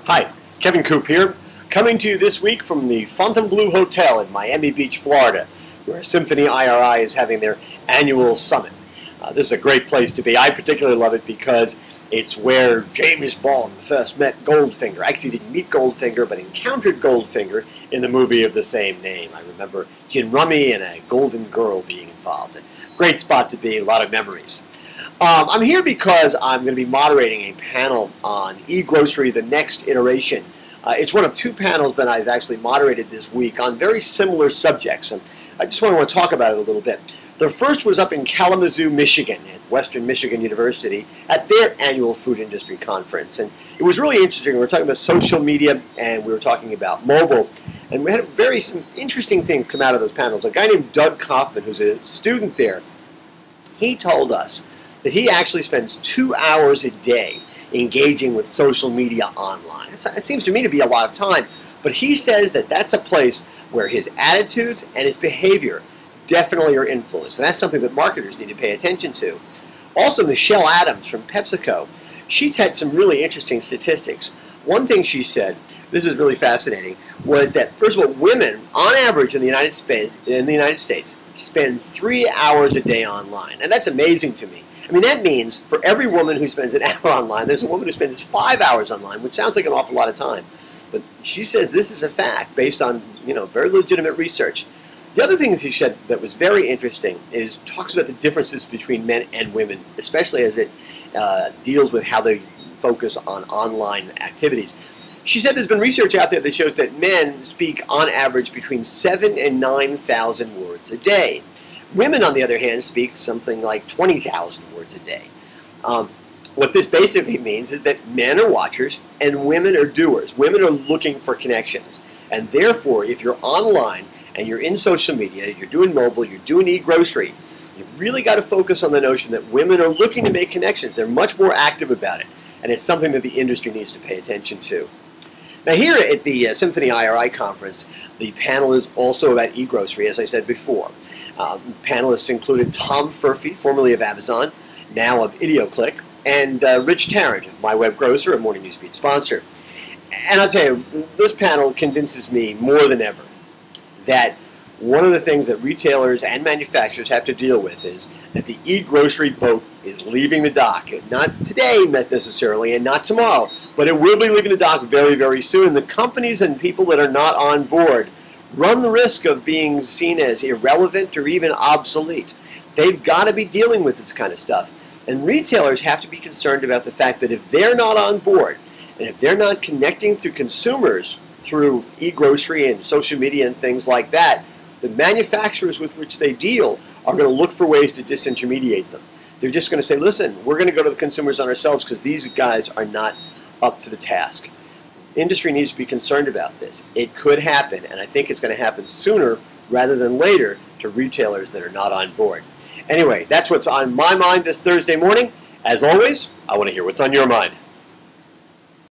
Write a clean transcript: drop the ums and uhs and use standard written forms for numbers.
Hi, Kevin Coupe here, coming to you this week from the Fontainebleau Hotel in Miami Beach, Florida, where Symphony IRI is having their annual summit. This is a great place to be. I particularly love it because it's where James Bond first met Goldfinger. Actually, he didn't meet Goldfinger, but encountered Goldfinger in the movie of the same name. I remember gin rummy and a golden girl being involved. Great spot to be, a lot of memories. I'm here because I'm going to be moderating a panel on e-grocery, the next iteration. It's one of two panels that I've actually moderated this week on very similar subjects, and I just want to talk about it a little bit. The first was up in Kalamazoo, Michigan, at Western Michigan University, at their annual food industry conference. And it was really interesting. We were talking about social media, and we were talking about mobile. And we had some interesting things come out of those panels. A guy named Doug Kaufman, who's a student there, he told us that he actually spends 2 hours a day engaging with social media online. It seems to me to be a lot of time, but he says that that's a place where his attitudes and his behavior definitely are influenced, and that's something that marketers need to pay attention to. Also, Michelle Adams from PepsiCo, she had some really interesting statistics. One thing she said, this is really fascinating, was that, first of all, women, on average in the United States, spend 3 hours a day online, and that's amazing to me. I mean, that means for every woman who spends an hour online, there's a woman who spends 5 hours online, which sounds like an awful lot of time. But she says this is a fact based on, very legitimate research. The other thing she said that was very interesting is talks about the differences between men and women, especially as it deals with how they focus on online activities. She said there's been research out there that shows that men speak on average between 7,000 and 9,000 words a day. Women, on the other hand, speak something like 20,000 words a day. What this basically means is that men are watchers and women are doers. Women are looking for connections. And therefore, if you're online and you're in social media, you're doing mobile, you're doing e-grocery, you've really got to focus on the notion that women are looking to make connections. They're much more active about it. And it's something that the industry needs to pay attention to. Now here at the Symphony IRI conference, the panel is also about e-grocery, as I said before. Panelists included Tom Furphy, formerly of Amazon, now of IdeoClick, and Rich Tarrant of My Web Grocer, a Morning Newsbeat sponsor. And I'll tell you, this panel convinces me more than ever that one of the things that retailers and manufacturers have to deal with is that the e-grocery boat is leaving the dock. Not today necessarily, and not tomorrow, but it will be leaving the dock very, very soon. The companies and people that are not on board run the risk of being seen as irrelevant or even obsolete. They've got to be dealing with this kind of stuff. And retailers have to be concerned about the fact that if they're not on board, and if they're not connecting to consumers through e-grocery and social media and things like that, the manufacturers with which they deal are going to look for ways to disintermediate them. They're just going to say, listen, we're going to go to the consumers on ourselves because these guys are not up to the task. Industry needs to be concerned about this. It could happen, and I think it's going to happen sooner rather than later to retailers that are not on board. Anyway, that's what's on my mind this Thursday morning. As always, I want to hear what's on your mind.